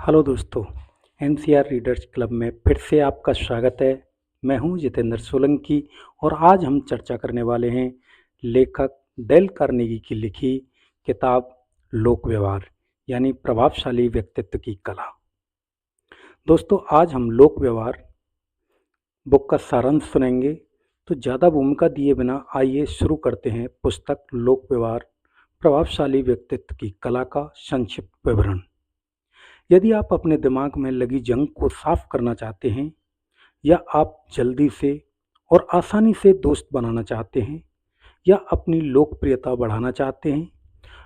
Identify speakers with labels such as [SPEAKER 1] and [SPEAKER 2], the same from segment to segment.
[SPEAKER 1] Hello दोस्तों, NCR readers club में फिर से आपका स्वागत है। मैं हूं जितेंद्र सोलंकी और आज हम चर्चा करने वाले हैं लेखक डेल कार्नेगी की लिखी किताब लोक व्यवहार यानी प्रभावशाली व्यक्तित्व की कला। दोस्तों, आज हम लोक व्यवहार बुक का सारांश सुनेंगे। तो ज़्यादा भूमिका दिए बिना आइए शुरू करते हैं पुस्तक लोक व्यवहार प्रभावशाली व्यक्तित्व की कला का संक्षिप्त विवरण। यदि आप अपने दिमाग में लगी जंग को साफ करना चाहते हैं या आप जल्दी से और आसानी से दोस्त बनाना चाहते हैं या अपनी लोकप्रियता बढ़ाना चाहते हैं,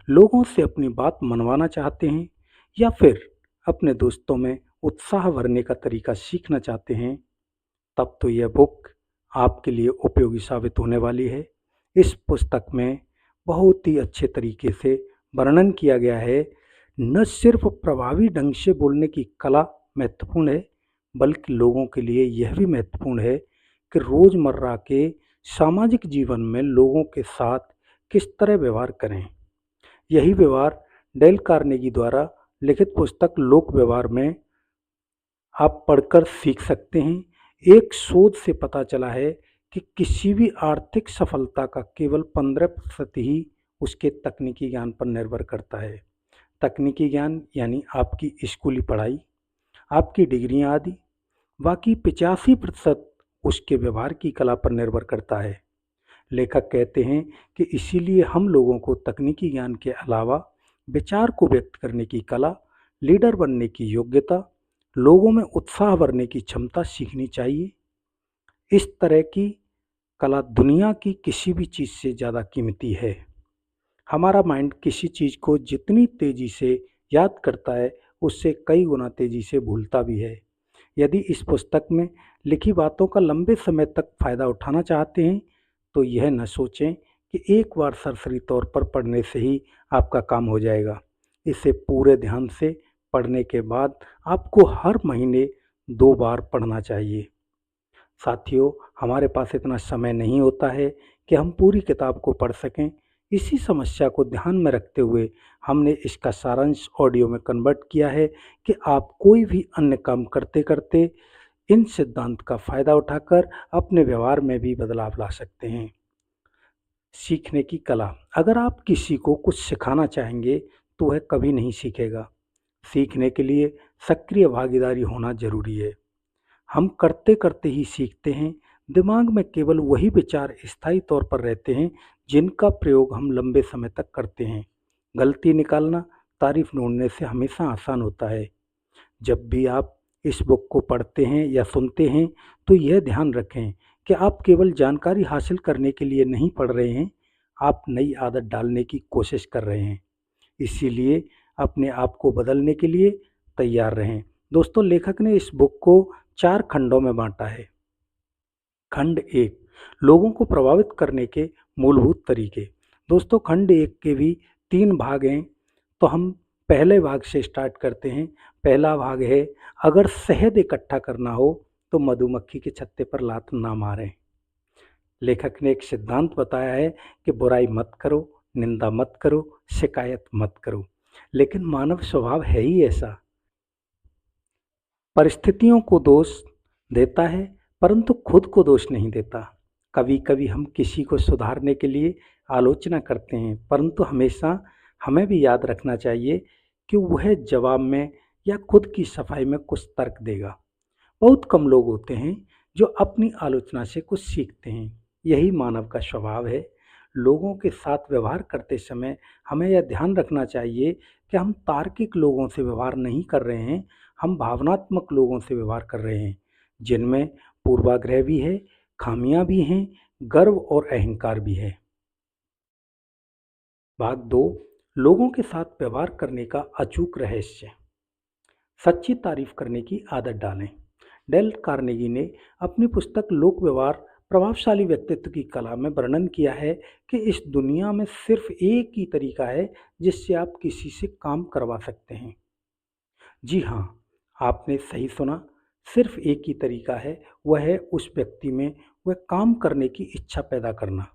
[SPEAKER 1] लोगों से अपनी बात मनवाना चाहते हैं या फिर अपने दोस्तों में उत्साह भरने का तरीका सीखना चाहते हैं, तब तो यह बुक आपके लिए उपयोगी साबित होने वाली है। इस पुस्तक में बहुत ही अच्छे तरीके से वर्णन किया गया है। न सिर्फ प्रभावी ढंग से बोलने की कला महत्वपूर्ण है, बल्कि लोगों के लिए यह भी महत्वपूर्ण है कि रोज़मर्रा के सामाजिक जीवन में लोगों के साथ किस तरह व्यवहार करें। यही व्यवहार डेल कार्नेगी द्वारा लिखित पुस्तक लोक व्यवहार में आप पढ़कर सीख सकते हैं। एक शोध से पता चला है कि किसी भी आर्थिक सफलता का केवल 15% ही उसके तकनीकी ज्ञान पर निर्भर करता है। तकनीकी ज्ञान यानी आपकी स्कूली पढ़ाई, आपकी डिग्रियां आदि। बाकी 85% उसके व्यवहार की कला पर निर्भर करता है। लेखक कहते हैं कि इसीलिए हम लोगों को तकनीकी ज्ञान के अलावा विचार को व्यक्त करने की कला, लीडर बनने की योग्यता, लोगों में उत्साह भरने की क्षमता सीखनी चाहिए। इस तरह की कला दुनिया की किसी भी चीज़ से ज़्यादा कीमती है। हमारा माइंड किसी चीज़ को जितनी तेज़ी से याद करता है, उससे कई गुना तेज़ी से भूलता भी है। यदि इस पुस्तक में लिखी बातों का लंबे समय तक फ़ायदा उठाना चाहते हैं, तो यह न सोचें कि एक बार सरसरी तौर पर पढ़ने से ही आपका काम हो जाएगा। इसे पूरे ध्यान से पढ़ने के बाद आपको हर महीने 2 बार पढ़ना चाहिए। साथियों, हमारे पास इतना समय नहीं होता है कि हम पूरी किताब को पढ़ सकें। इसी समस्या को ध्यान में रखते हुए हमने इसका सारांश ऑडियो में कन्वर्ट किया है कि आप कोई भी अन्य काम करते करते इन सिद्धांत का फ़ायदा उठाकर अपने व्यवहार में भी बदलाव ला सकते हैं। सीखने की कला। अगर आप किसी को कुछ सिखाना चाहेंगे तो वह कभी नहीं सीखेगा। सीखने के लिए सक्रिय भागीदारी होना जरूरी है। हम करते करते ही सीखते हैं। दिमाग में केवल वही विचार स्थायी तौर पर रहते हैं जिनका प्रयोग हम लंबे समय तक करते हैं। गलती निकालना तारीफ ढूंढने से हमेशा आसान होता है। जब भी आप इस बुक को पढ़ते हैं या सुनते हैं, तो यह ध्यान रखें कि आप केवल जानकारी हासिल करने के लिए नहीं पढ़ रहे हैं, आप नई आदत डालने की कोशिश कर रहे हैं। इसीलिए अपने आप को बदलने के लिए तैयार रहें। दोस्तों, लेखक ने इस बुक को 4 खंडों में बांटा है। खंड 1, लोगों को प्रभावित करने के मूलभूत तरीके। दोस्तों, खंड 1 के भी 3 भाग हैं, तो हम पहले भाग से स्टार्ट करते हैं। पहला भाग है, अगर शहद इकट्ठा करना हो तो मधुमक्खी के छत्ते पर लात ना मारें। लेखक ने एक सिद्धांत बताया है कि बुराई मत करो, निंदा मत करो, शिकायत मत करो। लेकिन मानव स्वभाव है ही ऐसा, परिस्थितियों को दोष देता है परंतु खुद को दोष नहीं देता। कभी कभी हम किसी को सुधारने के लिए आलोचना करते हैं, परंतु हमेशा हमें भी याद रखना चाहिए कि वह जवाब में या खुद की सफाई में कुछ तर्क देगा। बहुत कम लोग होते हैं जो अपनी आलोचना से कुछ सीखते हैं। यही मानव का स्वभाव है। लोगों के साथ व्यवहार करते समय हमें यह ध्यान रखना चाहिए कि हम तार्किक लोगों से व्यवहार नहीं कर रहे हैं, हम भावनात्मक लोगों से व्यवहार कर रहे हैं, जिनमें पूर्वाग्रह भी है, खामियां भी हैं, गर्व और अहंकार भी है। भाग 2, लोगों के साथ व्यवहार करने का अचूक रहस्य। सच्ची तारीफ करने की आदत डालें। डेल कार्नेगी ने अपनी पुस्तक लोक व्यवहार प्रभावशाली व्यक्तित्व की कला में वर्णन किया है कि इस दुनिया में सिर्फ एक ही तरीका है जिससे आप किसी से काम करवा सकते हैं। जी हाँ, आपने सही सुना, सिर्फ एक ही तरीका है, वह है उस व्यक्ति में वह काम करने की इच्छा पैदा करना।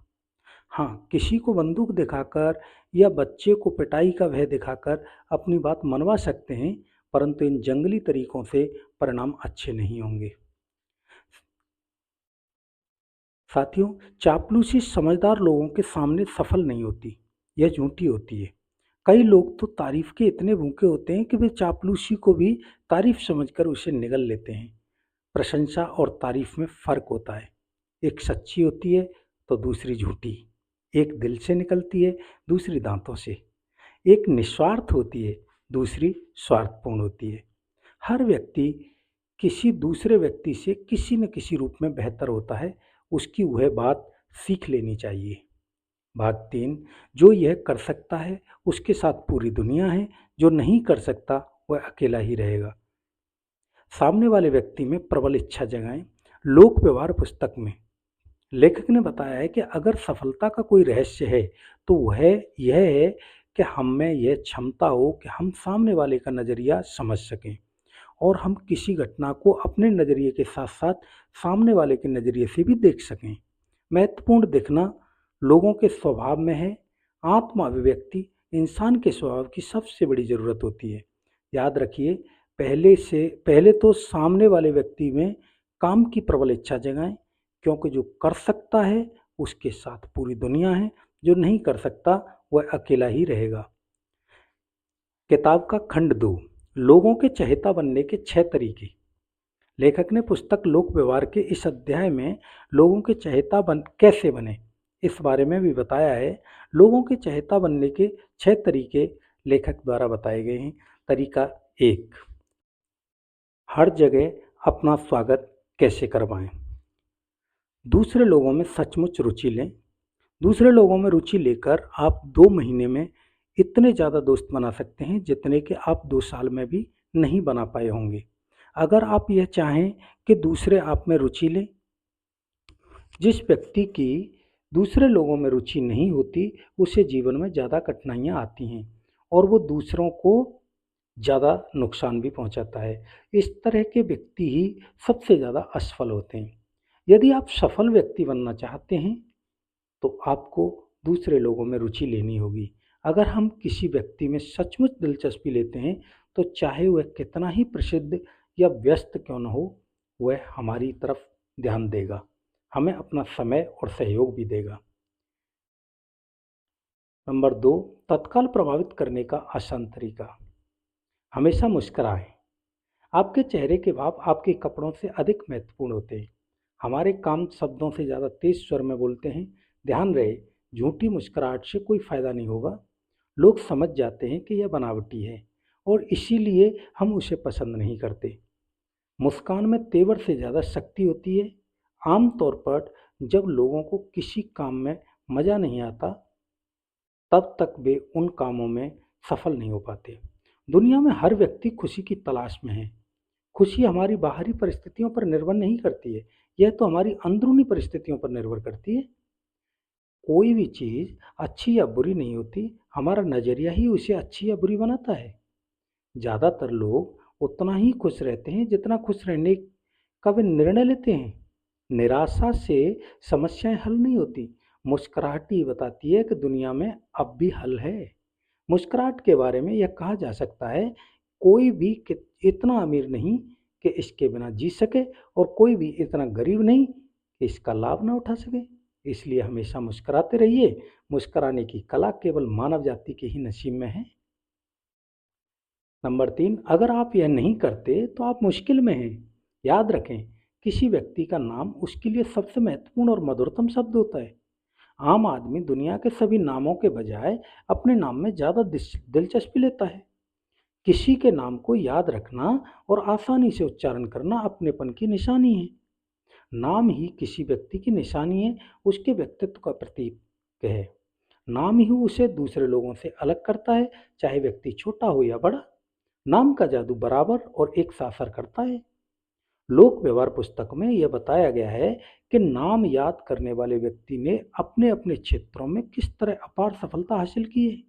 [SPEAKER 1] हाँ, किसी को बंदूक दिखाकर या बच्चे को पिटाई का भय दिखाकर अपनी बात मनवा सकते हैं, परंतु इन जंगली तरीकों से परिणाम अच्छे नहीं होंगे। साथियों, चापलूसी समझदार लोगों के सामने सफल नहीं होती, यह झूठी होती है। कई लोग तो तारीफ के इतने भूखे होते हैं कि वे चापलूसी को भी तारीफ समझकर उसे निगल लेते हैं। प्रशंसा और तारीफ में फर्क होता है। एक सच्ची होती है तो दूसरी झूठी। एक दिल से निकलती है, दूसरी दांतों से। एक निस्वार्थ होती है, दूसरी स्वार्थपूर्ण होती है। हर व्यक्ति किसी दूसरे व्यक्ति से किसी न किसी रूप में बेहतर होता है, उसकी वह बात सीख लेनी चाहिए। भाग 3, जो यह कर सकता है उसके साथ पूरी दुनिया है, जो नहीं कर सकता वह अकेला ही रहेगा। सामने वाले व्यक्ति में प्रबल इच्छा जगाएं। लोक व्यवहार पुस्तक में लेखक ने बताया है कि अगर सफलता का कोई रहस्य है तो वह यह है कि हम में यह क्षमता हो कि हम सामने वाले का नज़रिया समझ सकें और हम किसी घटना को अपने नज़रिए के साथ साथ सामने वाले के नज़रिए से भी देख सकें। महत्वपूर्ण दिखना लोगों के स्वभाव में है। आत्म अभिव्यक्ति इंसान के स्वभाव की सबसे बड़ी ज़रूरत होती है। याद रखिए, पहले तो सामने वाले व्यक्ति में काम की प्रबल इच्छा जगाएं, क्योंकि जो कर सकता है उसके साथ पूरी दुनिया है, जो नहीं कर सकता वह अकेला ही रहेगा। किताब का खंड 2, लोगों के चहेता बनने के 6 तरीके। लेखक ने पुस्तक लोक व्यवहार के इस अध्याय में लोगों के चहेता कैसे बने इस बारे में भी बताया है। लोगों के चहेता बनने के 6 तरीके लेखक द्वारा बताए गए हैं। तरीका 1, हर जगह अपना स्वागत कैसे करवाएं। दूसरे लोगों में सचमुच रुचि लें। दूसरे लोगों में रुचि लेकर आप 2 महीने में इतने ज़्यादा दोस्त बना सकते हैं जितने कि आप 2 साल में भी नहीं बना पाए होंगे। अगर आप यह चाहें कि दूसरे आप में रुचि लें, जिस व्यक्ति की दूसरे लोगों में रुचि नहीं होती उसे जीवन में ज़्यादा कठिनाइयाँ आती हैं और वो दूसरों को ज़्यादा नुकसान भी पहुंचाता है। इस तरह के व्यक्ति ही सबसे ज़्यादा असफल होते हैं। यदि आप सफल व्यक्ति बनना चाहते हैं तो आपको दूसरे लोगों में रुचि लेनी होगी। अगर हम किसी व्यक्ति में सचमुच दिलचस्पी लेते हैं तो चाहे वह कितना ही प्रसिद्ध या व्यस्त क्यों न हो, वह हमारी तरफ ध्यान देगा, हमें अपना समय और सहयोग भी देगा। नंबर 2, तत्काल प्रभावित करने का आसान तरीका। हमेशा मुस्कुराएं। आपके चेहरे के भाव आपके कपड़ों से अधिक महत्वपूर्ण होते हैं। हमारे काम शब्दों से ज़्यादा तेज स्वर में बोलते हैं। ध्यान रहे, झूठी मुस्कुराहट से कोई फ़ायदा नहीं होगा। लोग समझ जाते हैं कि यह बनावटी है और इसीलिए हम उसे पसंद नहीं करते। मुस्कान में तेवर से ज़्यादा शक्ति होती है। आमतौर पर जब लोगों को किसी काम में मज़ा नहीं आता तब तक वे उन कामों में सफल नहीं हो पाते। दुनिया में हर व्यक्ति खुशी की तलाश में है। खुशी हमारी बाहरी परिस्थितियों पर निर्भर नहीं करती है, यह तो हमारी अंदरूनी परिस्थितियों पर निर्भर करती है। कोई भी चीज़ अच्छी या बुरी नहीं होती, हमारा नज़रिया ही उसे अच्छी या बुरी बनाता है। ज़्यादातर लोग उतना ही खुश रहते हैं जितना खुश रहने का वे निर्णय लेते हैं। निराशा से समस्याएं हल नहीं होती, मुस्कुराहट ही बताती है कि दुनिया में अब भी हल है। मुस्कुराहट के बारे में यह कहा जा सकता है, कोई भी इतना अमीर नहीं कि इसके बिना जी सके और कोई भी इतना गरीब नहीं कि इसका लाभ ना उठा सके। इसलिए हमेशा मुस्कुराते रहिए। मुस्कुराने की कला केवल मानव जाति के ही नसीब में है। नंबर 3, अगर आप यह नहीं करते तो आप मुश्किल में हैं। याद रखें, किसी व्यक्ति का नाम उसके लिए सबसे महत्वपूर्ण और मधुरतम शब्द होता है। आम आदमी दुनिया के सभी नामों के बजाय अपने नाम में ज़्यादा दिलचस्पी लेता है। किसी के नाम को याद रखना और आसानी से उच्चारण करना अपनेपन की निशानी है। नाम ही किसी व्यक्ति की निशानी है, उसके व्यक्तित्व का प्रतीक है। नाम ही उसे दूसरे लोगों से अलग करता है, चाहे व्यक्ति छोटा हो या बड़ा। नाम का जादू बराबर और एक सा असर करता है। लोक व्यवहार पुस्तक में यह बताया गया है कि नाम याद करने वाले व्यक्ति ने अपने अपने क्षेत्रों में किस तरह अपार सफलता हासिल की है।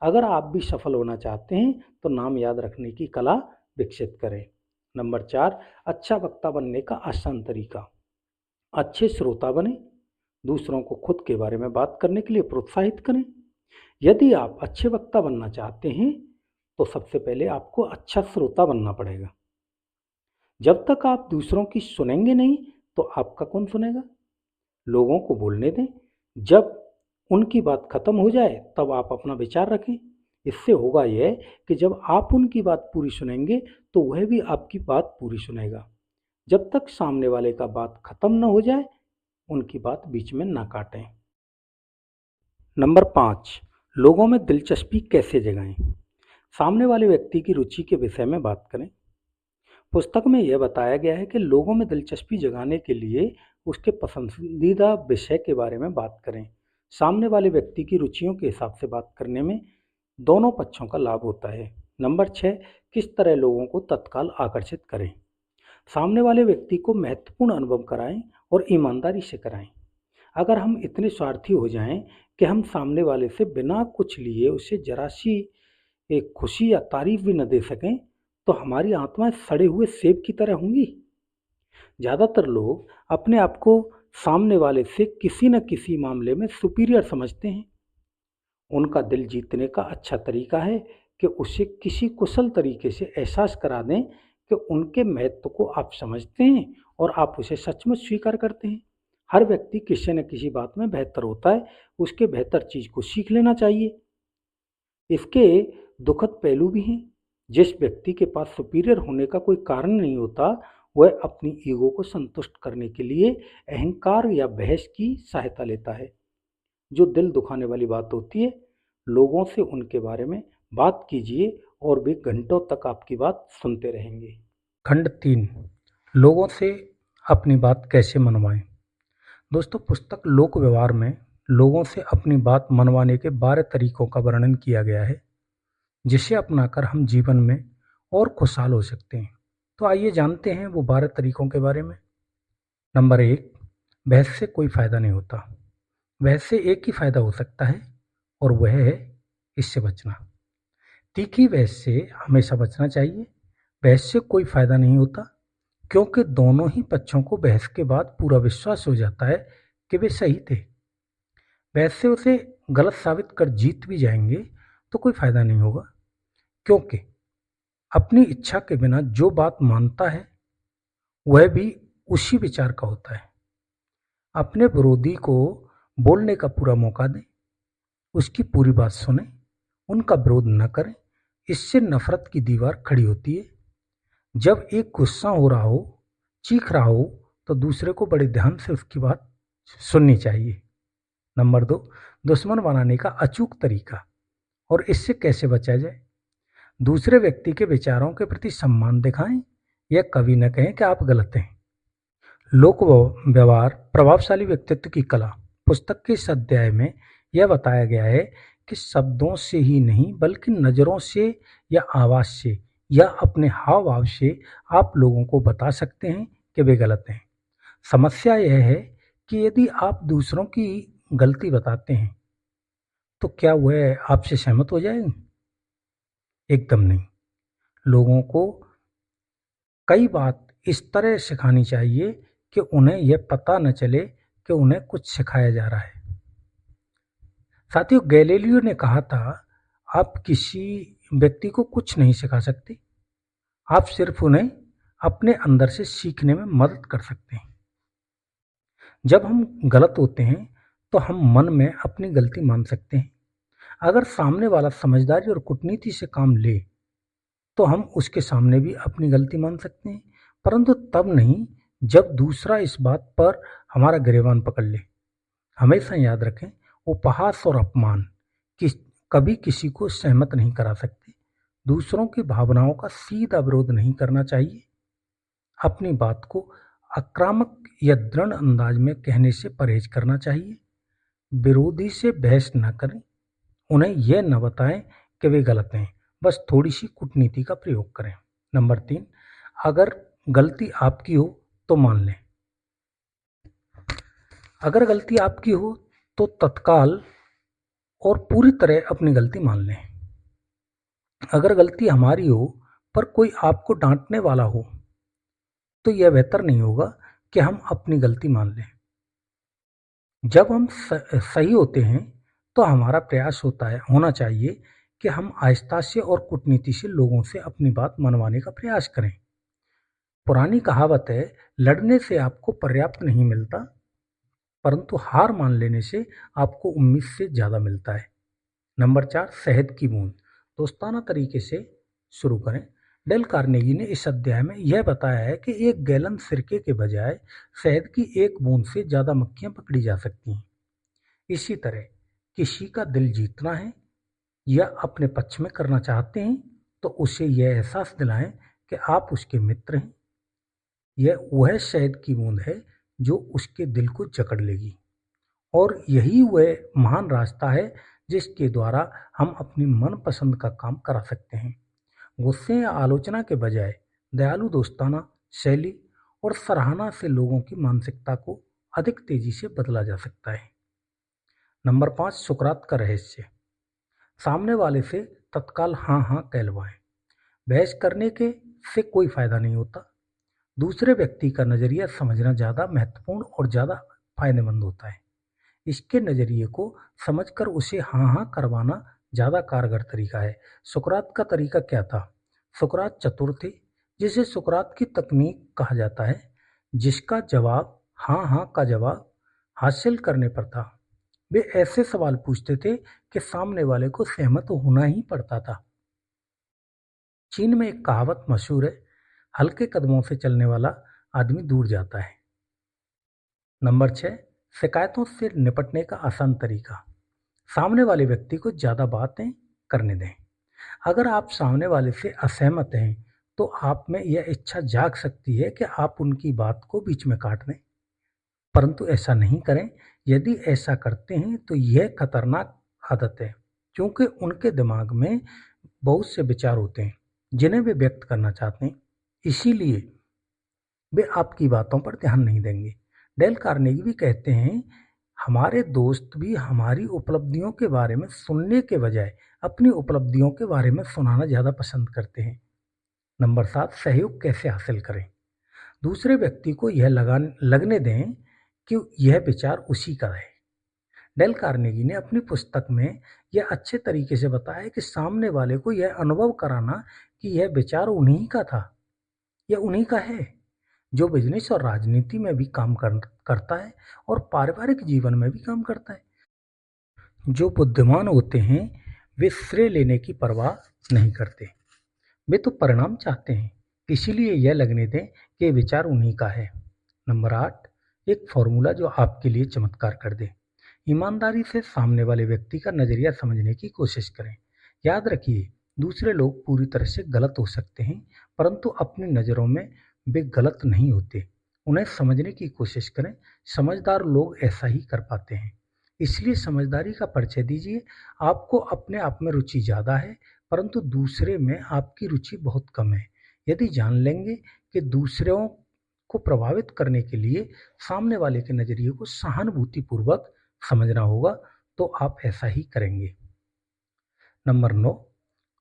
[SPEAKER 1] अगर आप भी सफल होना चाहते हैं तो नाम याद रखने की कला विकसित करें। नंबर 4, अच्छा वक्ता बनने का आसान तरीका। अच्छे श्रोता बने। दूसरों को खुद के बारे में बात करने के लिए प्रोत्साहित करें। यदि आप अच्छे वक्ता बनना चाहते हैं तो सबसे पहले आपको अच्छा श्रोता बनना पड़ेगा। जब तक आप दूसरों की सुनेंगे नहीं तो आपका कौन सुनेगा? लोगों को बोलने दें। जब उनकी बात खत्म हो जाए तब आप अपना विचार रखें। इससे होगा यह कि जब आप उनकी बात पूरी सुनेंगे तो वह भी आपकी बात पूरी सुनेगा। जब तक सामने वाले का बात खत्म न हो जाए उनकी बात बीच में ना काटें। नंबर 5, लोगों में दिलचस्पी कैसे जगाएं? सामने वाले व्यक्ति की रुचि के विषय में बात करें। पुस्तक में यह बताया गया है कि लोगों में दिलचस्पी जगाने के लिए उसके पसंदीदा विषय के बारे में बात करें। सामने वाले व्यक्ति की रुचियों के हिसाब से बात करने में दोनों पक्षों का लाभ होता है। नंबर 6, किस तरह लोगों को तत्काल आकर्षित करें? सामने वाले व्यक्ति को महत्वपूर्ण अनुभव कराएं और ईमानदारी से कराएं। अगर हम इतने स्वार्थी हो जाएं कि हम सामने वाले से बिना कुछ लिए उसे जरा सी एक खुशी या तारीफ भी न दे सकें तो हमारी आत्माएं सड़े हुए सेब की तरह होंगी। ज़्यादातर लोग अपने आप को सामने वाले से किसी न किसी मामले में सुपीरियर समझते हैं। उनका दिल जीतने का अच्छा तरीका है कि उसे किसी कुशल तरीके से एहसास करा दें कि उनके महत्व को आप समझते हैं और आप उसे सचमुच स्वीकार करते हैं। हर व्यक्ति किसी न किसी बात में बेहतर होता है, उसके बेहतर चीज़ को सीख लेना चाहिए। इसके दुखद पहलू भी हैं। जिस व्यक्ति के पास सुपीरियर होने का कोई कारण नहीं होता वह अपनी ईगो को संतुष्ट करने के लिए अहंकार या बहस की सहायता लेता है, जो दिल दुखाने वाली बात होती है। लोगों से उनके बारे में बात कीजिए और वे घंटों तक आपकी बात सुनते रहेंगे। खंड 3, लोगों से अपनी बात कैसे मनवाएं? दोस्तों, पुस्तक लोक व्यवहार में लोगों से अपनी बात मनवाने के 12 तरीकों का वर्णन किया गया है, जिसे अपनाकर हम जीवन में और खुशहाल हो सकते हैं। तो आइए जानते हैं वो 12 तरीकों के बारे में। नंबर 1, बहस से कोई फायदा नहीं होता। बहस से एक ही फायदा हो सकता है और वह है इससे बचना। तीखी बहस से हमेशा बचना चाहिए। बहस से कोई फायदा नहीं होता क्योंकि दोनों ही पक्षों को बहस के बाद पूरा विश्वास हो जाता है कि वे सही थे। बहस से उसे गलत साबित कर जीत भी जाएंगे तो कोई फायदा नहीं होगा, क्योंकि अपनी इच्छा के बिना जो बात मानता है वह भी उसी विचार का होता है। अपने विरोधी को बोलने का पूरा मौका दें, उसकी पूरी बात सुने, उनका विरोध न करें। इससे नफरत की दीवार खड़ी होती है। जब एक गुस्सा हो रहा हो, चीख रहा हो, तो दूसरे को बड़े ध्यान से उसकी बात सुननी चाहिए। नंबर 2, दुश्मन बनाने का अचूक तरीका और इससे कैसे बचा जाए। दूसरे व्यक्ति के विचारों के प्रति सम्मान दिखाएं। यह कभी न कहें कि आप गलत हैं। लोक व्यवहार, प्रभावशाली व्यक्तित्व की कला। पुस्तक के इस अध्याय में यह बताया गया है कि शब्दों से ही नहीं बल्कि नज़रों से या आवाज़ से या अपने हाव भाव से आप लोगों को बता सकते हैं कि वे गलत हैं। समस्या यह है कि यदि आप दूसरों की गलती बताते हैं तो क्या वह आपसे सहमत हो जाएंगे? एकदम नहीं। लोगों को कई बात इस तरह सिखानी चाहिए कि उन्हें यह पता न चले कि उन्हें कुछ सिखाया जा रहा है। साथियों, गैलीलियो ने कहा था, आप किसी व्यक्ति को कुछ नहीं सिखा सकते, आप सिर्फ उन्हें अपने अंदर से सीखने में मदद कर सकते हैं। जब हम गलत होते हैं तो हम मन में अपनी गलती मान सकते हैं। अगर सामने वाला समझदारी और कूटनीति से काम ले तो हम उसके सामने भी अपनी गलती मान सकते हैं, परंतु तब नहीं जब दूसरा इस बात पर हमारा गिरेबान पकड़ ले। हमेशा याद रखें, उपहास और अपमान कभी किसी को सहमत नहीं करा सकते। दूसरों की भावनाओं का सीधा विरोध नहीं करना चाहिए। अपनी बात को आक्रामक या दृढ़ अंदाज में कहने से परहेज करना चाहिए। विरोधी से बहस न करें, उन्हें यह न बताएं कि वे गलत हैं, बस थोड़ी सी कूटनीति का प्रयोग करें। नंबर 3, अगर गलती आपकी हो तो मान लें। अगर गलती आपकी हो तो तत्काल और पूरी तरह अपनी गलती मान लें। अगर गलती हमारी हो पर कोई आपको डांटने वाला हो तो यह बेहतर नहीं होगा कि हम अपनी गलती मान लें। जब हम सही होते हैं तो हमारा प्रयास होना चाहिए कि हम आहिस्ता से और कूटनीति से लोगों से अपनी बात मनवाने का प्रयास करें। पुरानी कहावत है, लड़ने से आपको पर्याप्त नहीं मिलता, परंतु हार मान लेने से आपको उम्मीद से ज़्यादा मिलता है। नंबर 4, शहद की बूंद। दोस्ताना तरीके से शुरू करें। डेल कार्नेगी ने इस अध्याय में यह बताया है कि एक गैलन सिरके के बजाय शहद की एक बूंद से ज़्यादा मक्खियाँ पकड़ी जा सकती हैं। इसी तरह किसी का दिल जीतना है या अपने पक्ष में करना चाहते हैं तो उसे यह एहसास दिलाएं कि आप उसके मित्र हैं। यह वह शहद की बूंद है जो उसके दिल को जकड़ लेगी, और यही वह महान रास्ता है जिसके द्वारा हम अपनी मनपसंद का काम करा सकते हैं। गुस्से या आलोचना के बजाय दयालु दोस्ताना शैली और सराहना से लोगों की मानसिकता को अधिक तेजी से बदला जा सकता है। नंबर 5, सुकरात का रहस्य। सामने वाले से तत्काल हाँ हाँ कहलवाएं। बहस करने के से कोई फायदा नहीं होता। दूसरे व्यक्ति का नज़रिया समझना ज़्यादा महत्वपूर्ण और ज़्यादा फायदेमंद होता है। इसके नज़रिए को समझकर उसे हाँ हाँ करवाना ज़्यादा कारगर तरीका है। सुकरात का तरीका क्या था? सुकरात चतुर थे, जिसे सुकरात की तकनीक कहा जाता है, जिसका जवाब हाँ हाँ का जवाब हासिल करने पर था। वे ऐसे सवाल पूछते थे कि सामने वाले को सहमत होना ही पड़ता था। चीन में एक कहावत मशहूर है, हल्के कदमों से चलने वाला आदमी दूर जाता है। नंबर 6, शिकायतों से निपटने का आसान तरीका। सामने वाले व्यक्ति को ज़्यादा बातें करने दें। अगर आप सामने वाले से असहमत हैं तो आप में यह इच्छा जाग सकती है कि आप उनकी बात को बीच में काट दें, परंतु ऐसा नहीं करें। यदि ऐसा करते हैं तो यह खतरनाक आदत है, क्योंकि उनके दिमाग में बहुत से विचार होते हैं जिन्हें वे व्यक्त करना चाहते हैं, इसीलिए वे आपकी बातों पर ध्यान नहीं देंगे। डेल कार्नेगी भी कहते हैं, हमारे दोस्त भी हमारी उपलब्धियों के बारे में सुनने के बजाय अपनी उपलब्धियों के बारे में सुनाना ज़्यादा पसंद करते हैं। नंबर 7, सहयोग कैसे हासिल करें। दूसरे व्यक्ति को यह लगने दें कि यह विचार उसी का है। डेल कार्नेगी ने अपनी पुस्तक में यह अच्छे तरीके से बताया कि सामने वाले को यह अनुभव कराना कि यह विचार उन्हीं का था या उन्हीं का है, जो बिजनेस और राजनीति में भी काम करता है और पारिवारिक जीवन में भी काम करता है। जो बुद्धिमान होते हैं वे श्रेय लेने की परवाह नहीं करते, वे तो परिणाम चाहते हैं, इसीलिए यह लगने दें कि ये विचार उन्हीं का है। नंबर 8, एक फॉर्मूला जो आपके लिए चमत्कार कर दे। ईमानदारी से सामने वाले व्यक्ति का नज़रिया समझने की कोशिश करें। याद रखिए, दूसरे लोग पूरी तरह से गलत हो सकते हैं, परंतु अपनी नज़रों में वे गलत नहीं होते। उन्हें समझने की कोशिश करें। समझदार लोग ऐसा ही कर पाते हैं, इसलिए समझदारी का परिचय दीजिए। आपको अपने आप में रुचि ज़्यादा है, परंतु दूसरे में आपकी रुचि बहुत कम है। यदि जान लेंगे कि दूसरों को प्रभावित करने के लिए सामने वाले के नज़रिए को सहानुभूतिपूर्वक समझना होगा, तो आप ऐसा ही करेंगे। नंबर 9,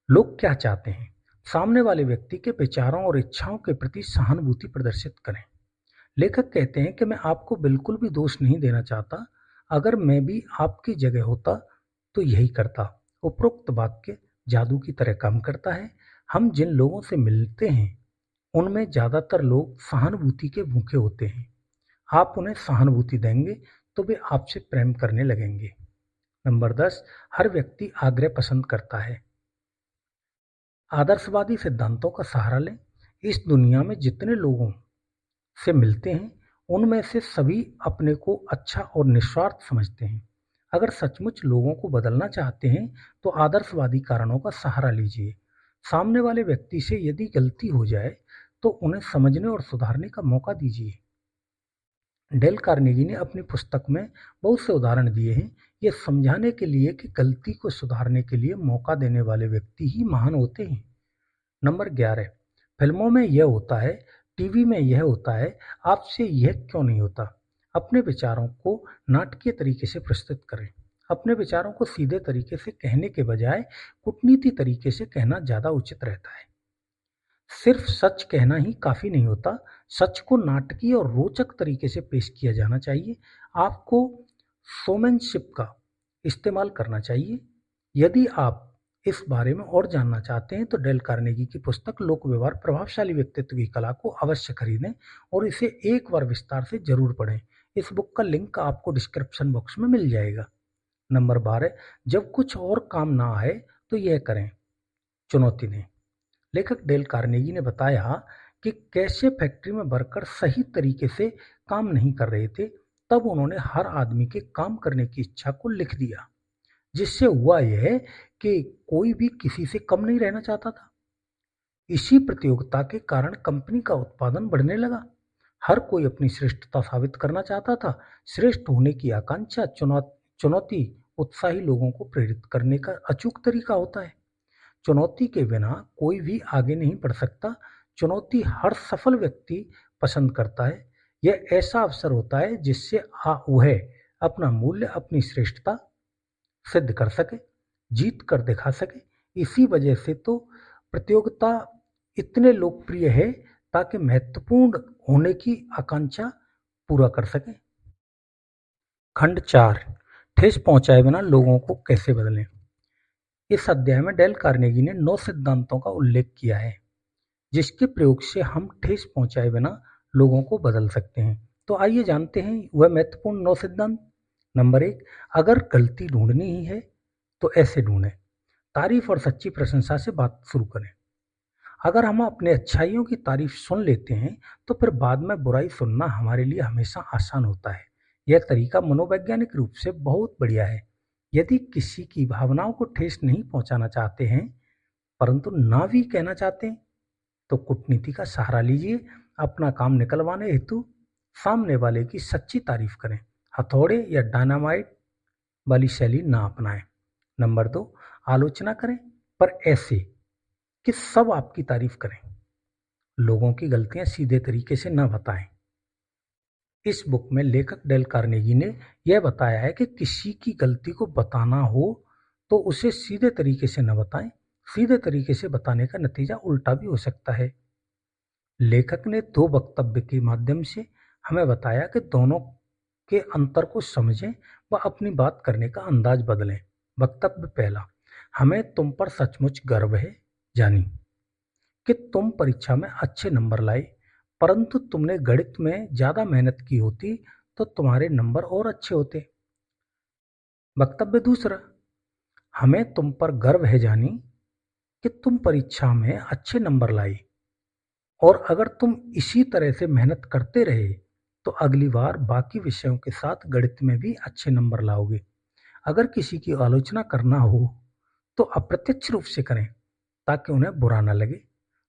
[SPEAKER 1] लोग क्या चाहते हैं। सामने वाले व्यक्ति के विचारों और इच्छाओं के प्रति सहानुभूति प्रदर्शित करें। लेखक कहते हैं कि मैं आपको बिल्कुल भी दोष नहीं देना चाहता। अगर मैं भी आपकी जगह होता तो यही करता। उपरोक्त वाक्य जादू की तरह काम करता है। हम जिन लोगों से मिलते हैं उनमें ज़्यादातर लोग सहानुभूति के भूखे होते हैं। आप उन्हें सहानुभूति देंगे तो वे आपसे प्रेम करने लगेंगे। नंबर 10, हर व्यक्ति आग्रह पसंद करता है। आदर्शवादी सिद्धांतों का सहारा लें। इस दुनिया में जितने लोगों से मिलते हैं उनमें से सभी अपने को अच्छा और निस्वार्थ समझते हैं। अगर सचमुच लोगों को बदलना चाहते हैं तो आदर्शवादी कारणों का सहारा लीजिए। सामने वाले व्यक्ति से यदि गलती हो जाए तो उन्हें समझने और सुधारने का मौका दीजिए। डेल कार्नेगी ने अपनी पुस्तक में बहुत से उदाहरण दिए हैं, ये समझाने के लिए कि गलती को सुधारने के लिए मौका देने वाले व्यक्ति ही महान होते हैं। नंबर 11, फिल्मों में यह होता है, टीवी में यह होता है, आपसे यह क्यों नहीं होता। अपने विचारों को नाटकीय तरीके से प्रस्तुत करें। अपने विचारों को सीधे तरीके से कहने के बजाय कूटनीति तरीके से कहना ज़्यादा उचित रहता है। सिर्फ सच कहना ही काफ़ी नहीं होता, सच को नाटकीय और रोचक तरीके से पेश किया जाना चाहिए। आपको शोमैनशिप का इस्तेमाल करना चाहिए। यदि आप इस बारे में और जानना चाहते हैं तो डेल कार्नेगी की पुस्तक लोक व्यवहार प्रभावशाली व्यक्तित्व की कला को अवश्य खरीदें और इसे एक बार विस्तार से जरूर पढ़ें। इस बुक का लिंक आपको डिस्क्रिप्शन बॉक्स में मिल जाएगा। नंबर 12, जब कुछ और काम ना आए तो यह करें। चुनौती दें। लेखक डेल कार्नेगी ने बताया कि कैसे फैक्ट्री में वर्कर सही तरीके से काम नहीं कर रहे थे। तब उन्होंने हर आदमी के काम करने की इच्छा को लिख दिया, जिससे हुआ यह कि कोई भी किसी से कम नहीं रहना चाहता था। इसी प्रतियोगिता के कारण कंपनी का उत्पादन बढ़ने लगा। हर कोई अपनी श्रेष्ठता साबित करना चाहता था। श्रेष्ठ होने की आकांक्षा चुनौती उत्साही लोगों को प्रेरित करने का अचूक तरीका होता है। चुनौती के बिना कोई भी आगे नहीं बढ़ सकता। चुनौती हर सफल व्यक्ति पसंद करता है। यह ऐसा अवसर होता है जिससे वह अपना मूल्य, अपनी श्रेष्ठता सिद्ध कर सके, जीत कर दिखा सके। इसी वजह से तो प्रतियोगिता इतने लोकप्रिय है, ताकि महत्वपूर्ण होने की आकांक्षा पूरा कर सके। खंड 4, ठेस पहुंचाए बिना लोगों को कैसे बदलें। इस अध्याय में डेल कार्नेगी ने 9 सिद्धांतों का उल्लेख किया है, जिसके प्रयोग से हम ठेस पहुंचाए बिना लोगों को बदल सकते हैं। तो आइए जानते हैं वह महत्वपूर्ण 9 सिद्धांत। नंबर 1, अगर गलती ढूंढनी ही है तो ऐसे ढूंढें। तारीफ और सच्ची प्रशंसा से बात शुरू करें। अगर हम अपने अच्छाइयों की तारीफ सुन लेते हैं तो फिर बाद में बुराई सुनना हमारे लिए हमेशा आसान होता है। यह तरीका मनोवैज्ञानिक रूप से बहुत बढ़िया है। यदि किसी की भावनाओं को ठेस नहीं पहुंचाना चाहते हैं, परंतु ना भी कहना चाहते हैं, तो कूटनीति का सहारा लीजिए। अपना काम निकलवाने हेतु सामने वाले की सच्ची तारीफ करें। हथौड़े या डायनामाइट वाली शैली ना अपनाएं। नंबर 2, आलोचना करें, पर ऐसे कि सब आपकी तारीफ करें। लोगों की गलतियां सीधे तरीके से न बताएं। इस बुक में लेखक डेल कार्नेगी ने यह बताया है कि किसी की गलती को बताना हो तो उसे सीधे तरीके से न बताएं। सीधे तरीके से बताने का नतीजा उल्टा भी हो सकता है। लेखक ने 2 वक्तव्य के माध्यम से हमें बताया कि दोनों के अंतर को समझें व अपनी बात करने का अंदाज बदलें। वक्तव्य पहला, हमें तुम पर सचमुच गर्व है जानी कि तुम परीक्षा में अच्छे नंबर लाए, परंतु तुमने गणित में ज्यादा मेहनत की होती तो तुम्हारे नंबर और अच्छे होते। वक्तव्य दूसरा, हमें तुम पर गर्व है जानी कि तुम परीक्षा में अच्छे नंबर लाए, और अगर तुम इसी तरह से मेहनत करते रहे तो अगली बार बाकी विषयों के साथ गणित में भी अच्छे नंबर लाओगे। अगर किसी की आलोचना करना हो तो अप्रत्यक्ष रूप से करें, ताकि उन्हें बुरा न लगे।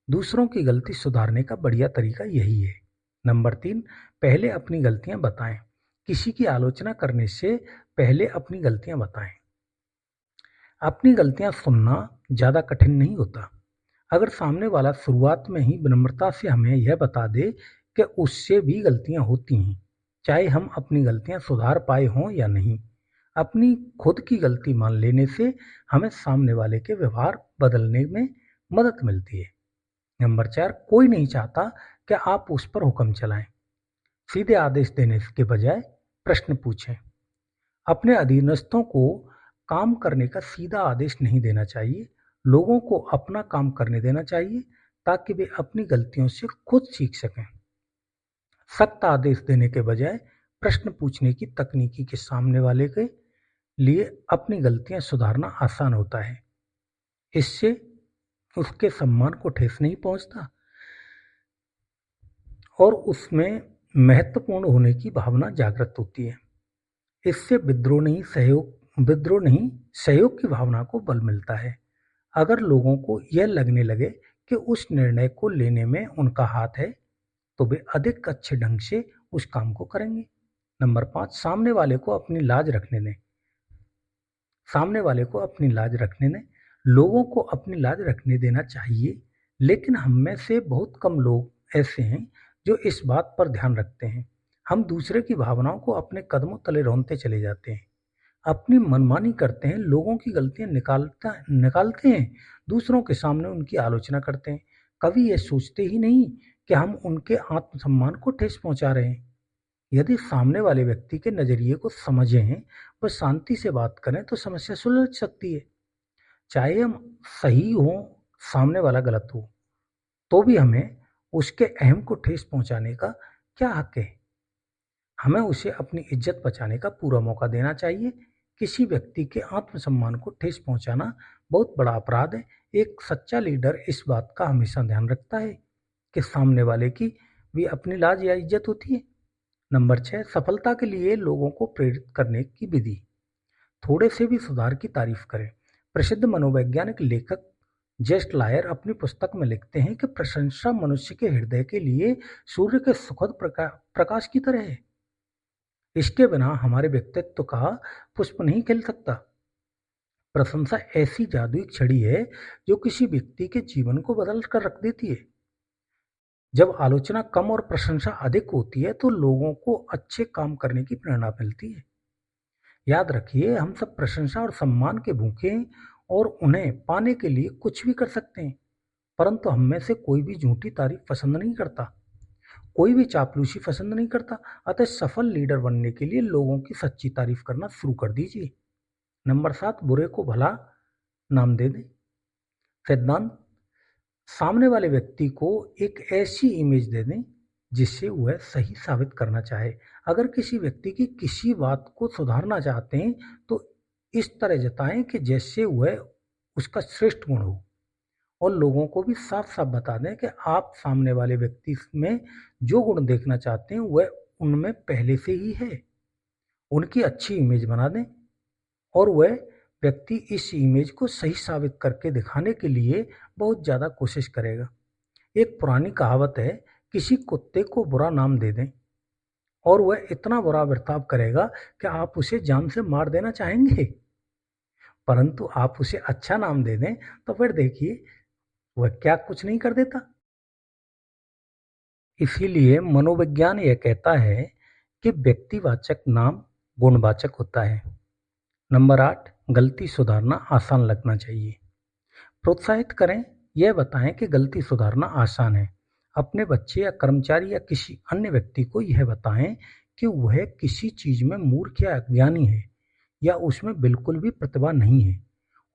[SPEAKER 1] दूसरों की गलती सुधारने का बढ़िया तरीका यही है। नंबर 3, पहले अपनी गलतियां बताएं। किसी की आलोचना करने से पहले अपनी गलतियां बताएं। अपनी गलतियां सुनना ज्यादा कठिन नहीं होता। अगर सामने वाला शुरुआत में ही विनम्रता से हमें यह बता दे कि उससे भी गलतियां होती हैं, चाहे हम अपनी गलतियां सुधार पाए हों या नहीं। अपनी खुद की गलती मान लेने से हमें सामने वाले के व्यवहार बदलने में मदद मिलती है। नंबर 4, कोई नहीं चाहता कि आप उस पर हुक्म चलाएं। सीधे आदेश देने के बजाय प्रश्न पूछें। अपने अधीनस्थों को काम करने का सीधा आदेश नहीं देना चाहिए। लोगों को अपना काम करने देना चाहिए, ताकि वे अपनी गलतियों से खुद सीख सकें। सख्त आदेश देने के बजाय प्रश्न पूछने की तकनीकी के सामने वाले के लिए अपनी गलतियां सुधारना आसान होता है। इससे उसके सम्मान को ठेस नहीं पहुंचता और उसमें महत्वपूर्ण होने की भावना जागृत होती है। इससे विद्रोह नहीं सहयोग की भावना को बल मिलता है। अगर लोगों को यह लगने लगे कि उस निर्णय को लेने में उनका हाथ है, तो वे अधिक अच्छे ढंग से उस काम को करेंगे। नंबर 5, सामने वाले को अपनी लाज रखने दें। लोगों को अपनी लाज रखने देना चाहिए, लेकिन हम में से बहुत कम लोग ऐसे हैं जो इस बात पर ध्यान रखते हैं। हम दूसरे की भावनाओं को अपने कदमों तले रौंदते चले जाते हैं, अपनी मनमानी करते हैं, लोगों की गलतियां निकालते हैं, दूसरों के सामने उनकी आलोचना करते हैं। कभी ये सोचते ही नहीं कि हम उनके आत्मसम्मान को ठेस पहुंचा रहे हैं। यदि सामने वाले व्यक्ति के नजरिए को समझें व शांति से बात करें तो समस्या सुलझ सकती है। चाहे हम सही हों, सामने वाला गलत हो, तो भी हमें उसके अहम को ठेस पहुंचाने का क्या हक है? हमें उसे अपनी इज्जत बचाने का पूरा मौका देना चाहिए। किसी व्यक्ति के आत्मसम्मान को ठेस पहुंचाना बहुत बड़ा अपराध है। एक सच्चा लीडर इस बात का हमेशा ध्यान रखता है कि सामने वाले की भी अपनी लाज या इज्जत होती है। नंबर 6, सफलता के लिए लोगों को प्रेरित करने की विधि। थोड़े से भी सुधार की तारीफ करें। प्रसिद्ध मनोवैज्ञानिक लेखक जेस्ट लायर अपनी पुस्तक में लिखते हैं कि प्रशंसा मनुष्य के हृदय के लिए सूर्य के सुखद प्रकाश की तरह है। इसके बिना हमारे व्यक्तित्व का पुष्प नहीं खिल सकता। प्रशंसा ऐसी जादुई छड़ी है जो किसी व्यक्ति के जीवन को बदल कर रख देती है। जब आलोचना कम और प्रशंसा अधिक होती है तो लोगों को अच्छे काम करने की प्रेरणा मिलती है। याद रखिए, हम सब प्रशंसा और सम्मान के भूखे हैं और उन्हें पाने के लिए कुछ भी कर सकते हैं, परंतु हम में से कोई भी झूठी तारीफ पसंद नहीं करता, कोई भी चापलूसी पसंद नहीं करता। अतः सफल लीडर बनने के लिए लोगों की सच्ची तारीफ करना शुरू कर दीजिए। नंबर 7, बुरे को भला नाम दे दें। सिद्धांत, सामने वाले व्यक्ति को एक ऐसी इमेज दे दें जिससे वह सही साबित करना चाहे। अगर किसी व्यक्ति की किसी बात को सुधारना चाहते हैं तो इस तरह जताएं कि जैसे वह उसका श्रेष्ठ गुण हो, और लोगों को भी साफ साफ बता दें कि आप सामने वाले व्यक्ति में जो गुण देखना चाहते हैं वह उनमें पहले से ही है। उनकी अच्छी इमेज बना दें और वह व्यक्ति इस इमेज को सही साबित करके दिखाने के लिए बहुत ज़्यादा कोशिश करेगा। एक पुरानी कहावत है, किसी कुत्ते को बुरा नाम दे दें और वह इतना बुरा बर्ताव करेगा कि आप उसे जान से मार देना चाहेंगे, परंतु आप उसे अच्छा नाम दे दें तो फिर देखिए वह क्या कुछ नहीं कर देता। इसीलिए मनोविज्ञान यह कहता है कि व्यक्तिवाचक नाम गुणवाचक होता है। नंबर 8, गलती सुधारना आसान लगना चाहिए। प्रोत्साहित करें, यह बताएं कि गलती सुधारना आसान है। अपने बच्चे या कर्मचारी या किसी अन्य व्यक्ति को यह बताएं कि वह किसी चीज में मूर्ख या अज्ञानी है या उसमें बिल्कुल भी प्रतिभा नहीं है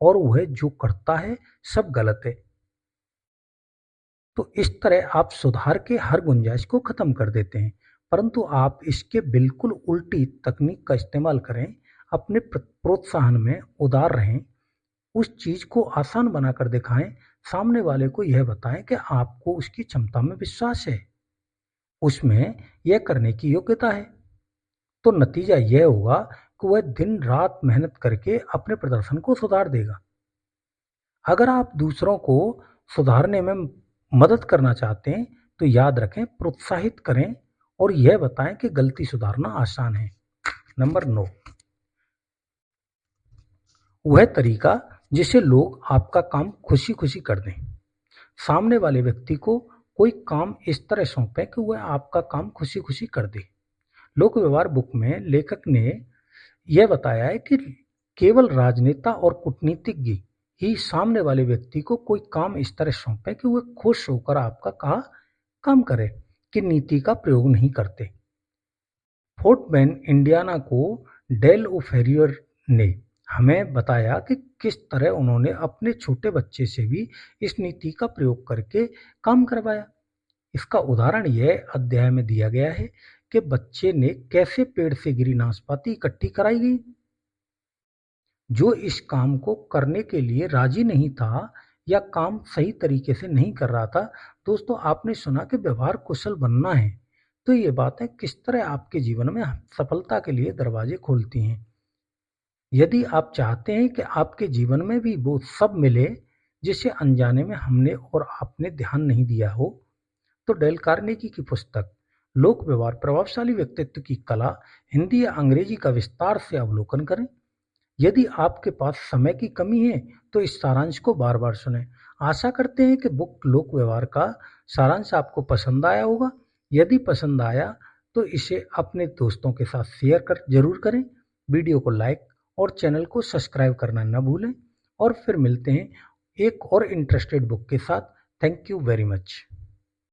[SPEAKER 1] और वह जो करता है सब गलत है। तो इस तरह आप सुधार के हर गुंजाइश को खत्म कर देते हैं, परंतु आप इसके बिल्कुल उल्टी तकनीक का इस्तेमाल करें। अपने प्रोत्साहन में उदार रहें, उस चीज को आसान बनाकर दिखाएं, सामने वाले को यह बताएं कि आपको उसकी क्षमता में विश्वास है, उसमें यह करने की योग्यता है। तो नतीजा यह होगा कि वह दिन रात मेहनत करके अपने प्रदर्शन को सुधार देगा। अगर आप दूसरों को सुधारने में मदद करना चाहते हैं तो याद रखें, प्रोत्साहित करें और यह बताएं कि गलती सुधारना आसान है। नंबर 9, वह तरीका जिससे लोग आपका काम खुशी खुशी कर दें। सामने वाले व्यक्ति को कोई काम इस तरह सौंपें कि वह आपका काम खुशी खुशी कर दे। लोक व्यवहार बुक में लेखक ने यह बताया है कि केवल राजनेता और कूटनीतिज्ञ ही सामने वाले व्यक्ति को कोई काम इस तरह सौंपे कि वह खुश होकर आपका कहा काम करे, कि नीति का प्रयोग नहीं करते। फोर्ट बेन इंडियाना को डेल ओ फेरियर ने हमें बताया कि किस तरह उन्होंने अपने छोटे बच्चे से भी इस नीति का प्रयोग करके काम करवाया। इसका उदाहरण यह अध्याय में दिया गया है कि बच्चे ने कैसे पेड़ से गिरी नाशपाती इकट्ठी कराई गई। जो इस काम को करने के लिए राजी नहीं था या काम सही तरीके से नहीं कर रहा था, दोस्तों आपने सुना कि व्यवहार कुशल बनना है, तो ये बातें किस तरह आपके जीवन में सफलता के लिए दरवाजे खोलती हैं। यदि आप चाहते हैं कि आपके जीवन में भी वो सब मिले जिसे अनजाने में हमने और आपने ध्यान नहीं दिया हो, तो डेल कार्नेगी की पुस्तक लोक व्यवहार प्रभावशाली व्यक्तित्व की कला हिंदी या अंग्रेजी का विस्तार से अवलोकन करें। यदि आपके पास समय की कमी है तो इस सारांश को बार बार सुनें। आशा करते हैं कि बुक लोक व्यवहार का सारांश आपको पसंद आया होगा। यदि पसंद आया तो इसे अपने दोस्तों के साथ शेयर कर जरूर करें। वीडियो को लाइक और चैनल को सब्सक्राइब करना न भूलें। और फिर मिलते हैं एक और इंटरेस्टेड बुक के साथ। Thank you very much.